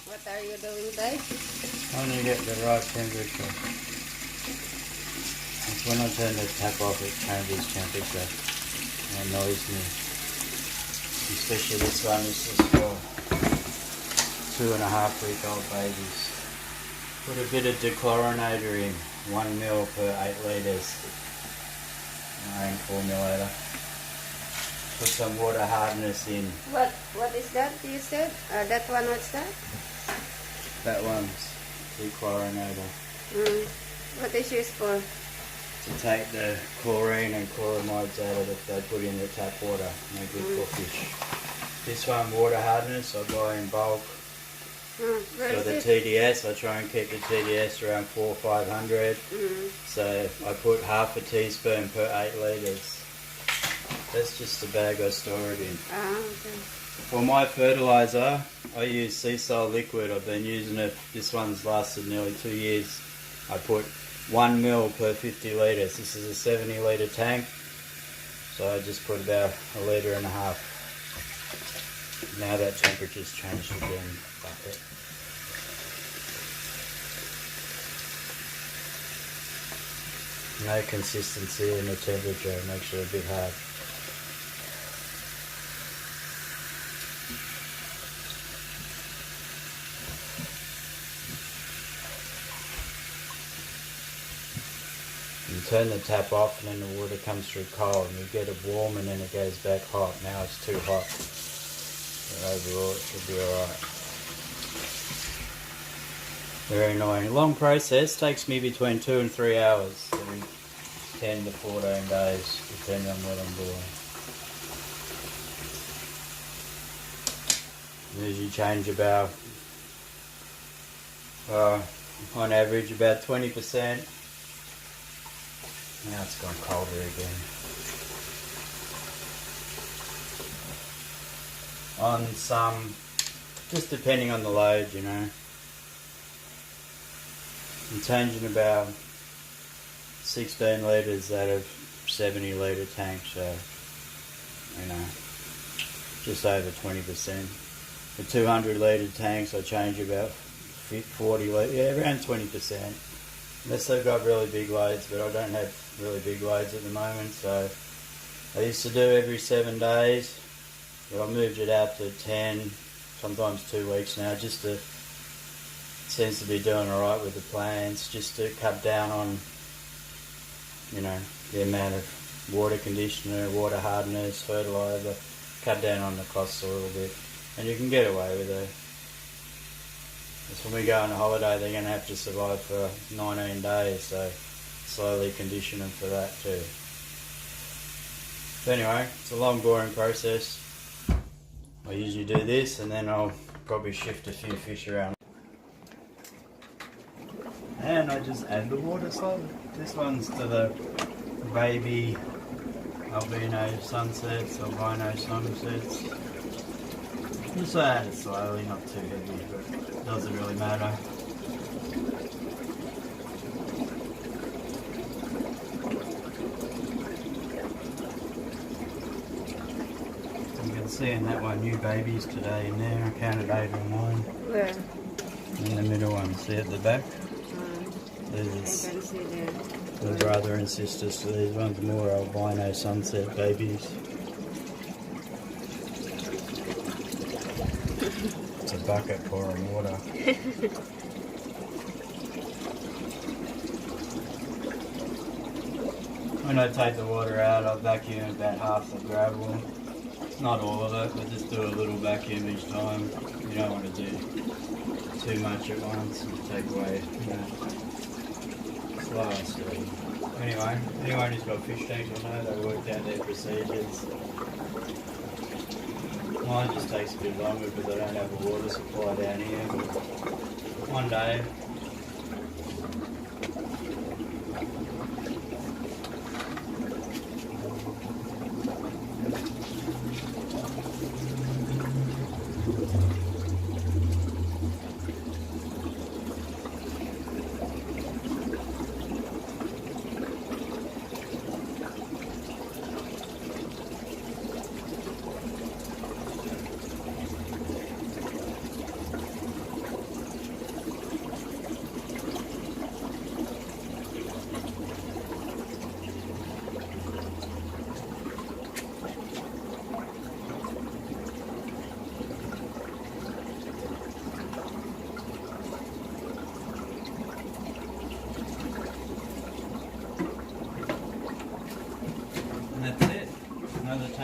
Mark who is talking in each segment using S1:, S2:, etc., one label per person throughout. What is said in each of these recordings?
S1: What are you doing, babe?
S2: Trying to get the right temperature. It's when I turn the tap off it changes temperature and annoys me. Especially this one, this is for 2.5-week-old babies. Put a bit of dechlorinator in, 1 ml per 8 litres. Rain formulator. Put some water hardness in.
S1: What is that you said? That one, what's that?
S2: That one's dechlorinator.
S1: What is yours for?
S2: To take the chlorine and chloramides out of it, they put in the tap water. No good for fish. This one, water hardness, I buy in bulk. So the TDS, I try and keep the TDS around 400 or 500. So I put half a teaspoon per 8 litres. That's just the bag I store it in.
S1: Okay.
S2: For my fertiliser, I use sea salt liquid. I've been using it. This one's lasted nearly 2 years. I put 1 ml per 50 litres. This is a 70 litre tank. So I just put about 1.5 litres. Now that temperature's changed again. Bucket. No consistency in the temperature, it makes it a bit hard. You turn the tap off and then the water comes through cold and you get it warm and then it goes back hot. Now it's too hot. But overall it should be alright. Very annoying. Long process, takes me between 2 and 3 hours every 10 to 14 days, depending on what I'm doing. Usually change about, on average about 20%. Now it's gone colder again. On some, just depending on the load, you know. I'm changing about 16 litres out of 70 litre tank, so, you know, just over 20%. The 200 litre tanks I change about 40 litres, yeah, around 20%. Unless they've got really big loads, but I don't have really big loads at the moment, so I used to do every 7 days, but I moved it out to 10, sometimes 2 weeks now, just to, seems to be doing alright with the plants, just to cut down on, you know, the amount of water conditioner, water hardness, fertiliser, cut down on the costs a little bit, and you can get away with it. Because when we go on a holiday, they're going to have to survive for 19 days, so slowly condition them for that too. So anyway, it's a long, boring process. I usually do this, and then I'll probably shift a few fish around. And I just add the water slowly. This one's to the baby albino sunsets, albino sunsets. Just add it slowly, not too heavy, but it doesn't really matter. You can see in that one, new babies today in there. I counted 8 or 9.
S1: Where?
S2: In the middle one, see at the back?
S1: I can see that.
S2: The brother and sister, so these ones more albino sunset babies. It's a bucket pouring water. When I take the water out, I vacuum about half the gravel. Not all of it, but just do a little vacuum each time. You don't want to do too much at once and take away, you know, slow and steady. Anyway, anyone who's got fish tanks will know they worked out their procedures. Mine just takes a bit longer because I don't have a water supply down here. But one day,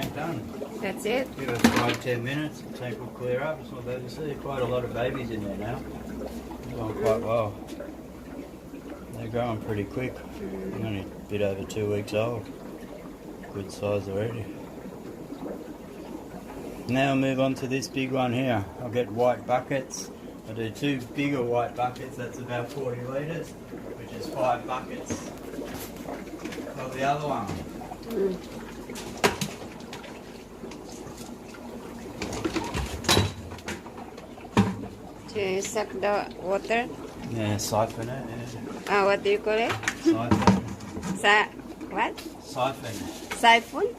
S2: tank done.
S1: That's it.
S2: Give it 5-10 minutes, the tank will clear up. It's not bad to see. Quite a lot of babies in there now. They're going quite well. They're growing pretty quick. Only a bit over 2 weeks old. Good size already. Now I'll move on to this big one here. I'll get white buckets. I'll do 2 bigger white buckets, that's about 40 litres, which is 5 buckets of the other one.
S1: To suck the water.
S2: Yeah, siphon it, yeah.
S1: What do you call it?
S2: Siphon.
S1: What?
S2: Siphon.
S1: Siphon?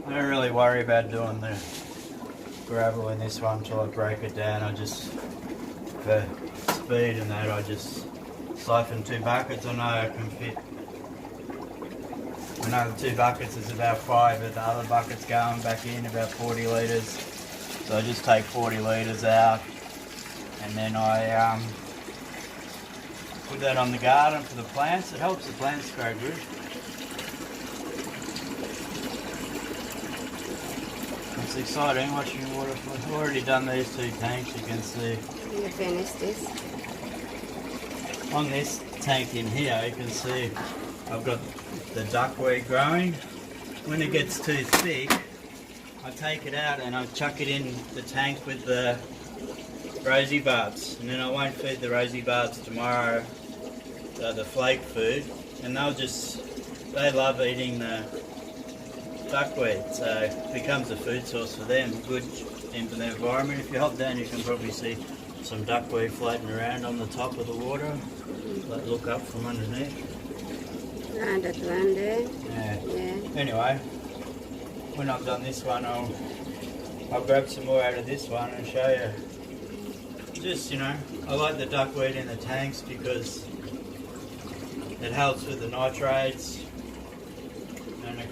S2: I don't really worry about doing the gravel in this one until I break it down. I just, for speed and that, I just siphon 2 buckets. I know I can fit. I know the 2 buckets is about 5, but the other bucket's going back in about 40 litres. So I just take 40 litres out, and then I put that on the garden for the plants. It helps the plants grow good. It's exciting watching water. I've already done these 2 tanks, you can see.
S1: You finish this.
S2: On this tank in here, you can see I've got the duckweed growing. When it gets too thick, I take it out and I chuck it in the tank with the rosy barbs. And then I won't feed the rosy barbs tomorrow, the flake food. And they love eating the duckweed, so it becomes a food source for them, good into the environment. If you hop down, you can probably see some duckweed floating around on the top of the water. Like look up from underneath.
S1: That one there.
S2: Yeah. Anyway, when I've done this one, I'll grab some more out of this one and show you. Just, I like the duckweed in the tanks because it helps with the nitrates.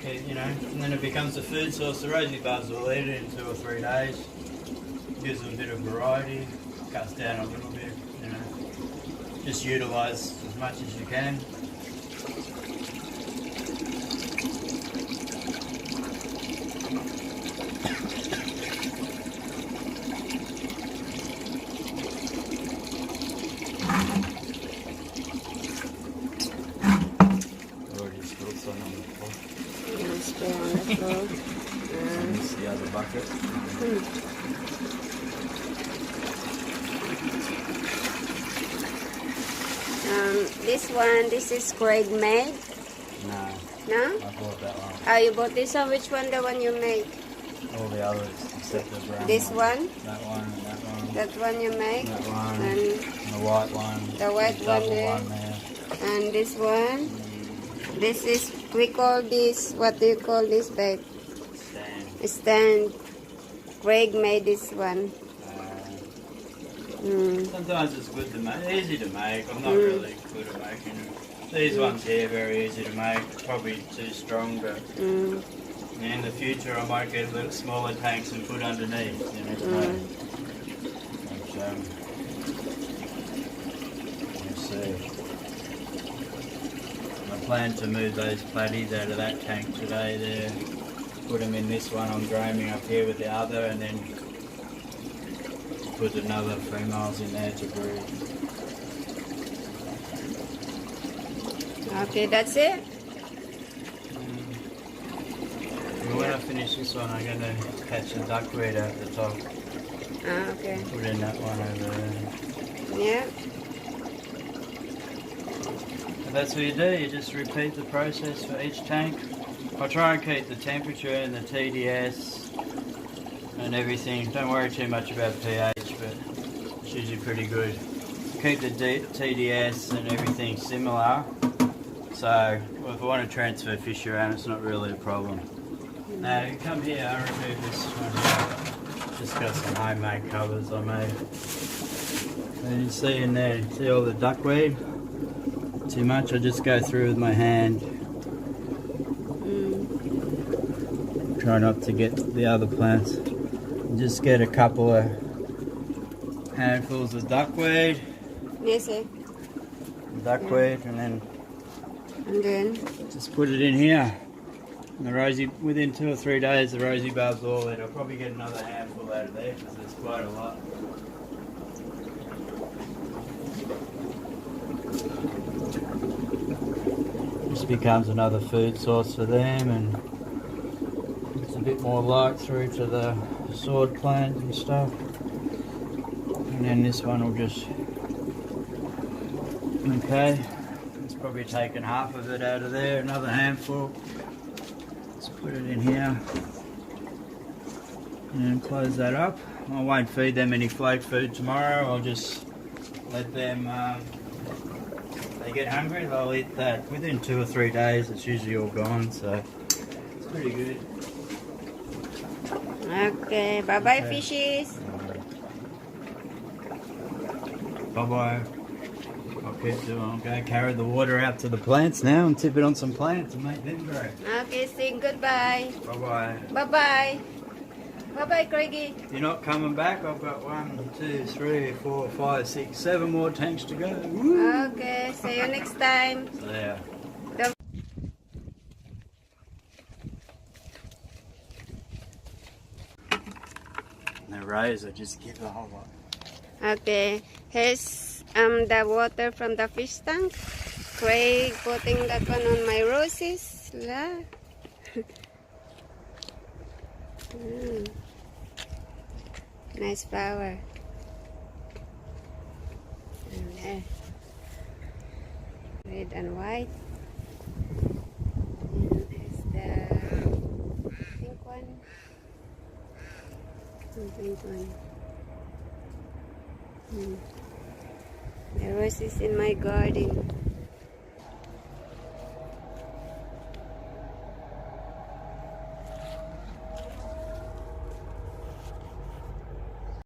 S2: And then it becomes a food source. The rosy barbs will eat it in 2 or 3 days. Gives them a bit of variety, cuts down a little bit, Just utilise as much as you can. Already spilled some on the floor.
S1: Spill on the floor.
S2: This is the other bucket.
S1: This is Craig made?
S2: No.
S1: No?
S2: I bought that one.
S1: Oh, you bought this one? Which one, the one you make?
S2: All the others except the brown
S1: This one?
S2: That one and that one.
S1: That one you make?
S2: That one.
S1: And
S2: the white one.
S1: the white
S2: the
S1: one
S2: double
S1: there.
S2: one there.
S1: And this one? This is, we call this, what do you call this bag?
S2: Stand.
S1: Stand. Craig made this one.
S2: Sometimes it's good to make, easy to make. I'm not really good at making them. These ones here very easy to make. Probably too strong, but in the future I might get little smaller tanks and put underneath. You never know. Let's see. I plan to move those platies out of that tank today. There, put them in this one. I'm growing up here with the other, and then put another females in there to breed.
S1: Okay, that's it?
S2: When I finish this one, I'm going to catch the duckweed out the top.
S1: Okay.
S2: Put in that one over there.
S1: Yeah.
S2: And that's what you do, you just repeat the process for each tank. I try and keep the temperature and the TDS and everything. Don't worry too much about pH, but it's usually pretty good. Keep the TDS and everything similar. So if I want to transfer fish around, it's not really a problem. Now you come here, I remove this one here. Just got some homemade covers I made. And you see in there, see all the duckweed? Too much, I just go through with my hand. Try not to get the other plants. Just get a couple of handfuls of duckweed.
S1: Yes, sir.
S2: Duckweed, and then
S1: And then?
S2: just put it in here. And the rosy, within 2 or 3 days, the rosy bulbs all in. I'll probably get another handful out of there because there's quite a lot. This becomes another food source for them, and it's a bit more light through to the sword plant and stuff. And then this one will just, okay, it's probably taken half of it out of there, another handful. Let's put it in here and close that up. I won't feed them any flake food tomorrow. I'll just let them, if they get hungry, they'll eat that. Within 2 or 3 days, it's usually all gone, so it's pretty good.
S1: Okay, bye-bye, fishies.
S2: Bye-bye. I'll keep doing, I'll go carry the water out to the plants now and tip it on some plants and make them grow.
S1: Okay, say goodbye.
S2: Bye-bye.
S1: Bye-bye. Bye-bye, Craigie.
S2: You're not coming back? I've got 1, 2, 3, 4, 5, 6, 7 more tanks to go. Woo!
S1: Okay, see you next time.
S2: Yeah. The rose, I just give a whole lot.
S1: Okay, here's the water from the fish tank. Craig putting that one on my roses. La. Nice flower. And there. Red and white. And there's the pink one. And pink one. The roses in my garden.